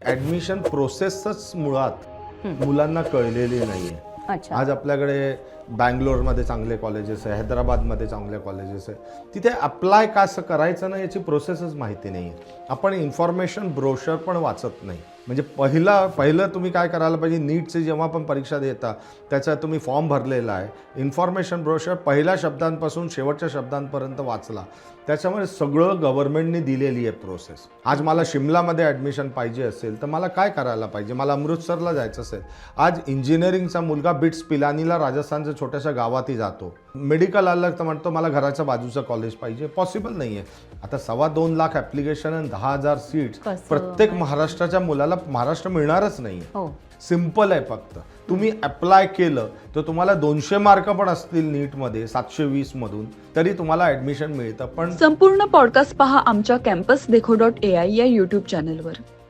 Admission प्रोसेसच मुळात मुलांना कळलेली नाहीये. अच्छा. आज आपल्याकडे बँगलोरमध्ये चांगले कॉलेजेस आहे, हैदराबादमध्ये चांगले कॉलेजेस आहे, तिथे अप्लाय कसं करायचं ना याची प्रोसेसच माहिती नाही आहे. आपण इन्फॉर्मेशन ब्रोशर पण वाचत नाही. म्हणजे पहिलं तुम्ही काय करायला पाहिजे, नीटची जेव्हा पण परीक्षा देता त्याचा तुम्ही फॉर्म भरलेला आहे, इन्फॉर्मेशन ब्रोशर पहिल्या शब्दांपासून शेवटच्या शब्दांपर्यंत वाचला, त्याच्यामुळे सगळं गव्हर्नमेंटने दिलेली आहे प्रोसेस. आज मला शिमलामध्ये ॲडमिशन पाहिजे असेल तर मला काय करायला पाहिजे, मला अमृतसरला जायचं असेल, आज इंजिनिअरिंगचा मुलगा बिट्स पिलानीला राजस्थानच्या छोट्याशा गावातही जातो, मेडिकल आलं तर म्हणतो मला घराच्या बाजूचं कॉलेज पाहिजे, पॉसिबल नाही आहे. आता 2.25 लाख ॲप्लिकेशन आणि 10,000 सीट्स, प्रत्येक महाराष्ट्राच्या मुलाला महाराष्ट्र मिळणारच नाही. हो. सिम्पल आहे. फक्त तुम्ही अप्लाय केलं तर तुम्हाला 200 मार्क पण असतील नीटमध्ये 720 मधून तरी तुम्हाला ॲडमिशन मिळतं. पण संपूर्ण पॉडकास्ट पहा आमच्या campusdekho.ai या YouTube चॅनलवर.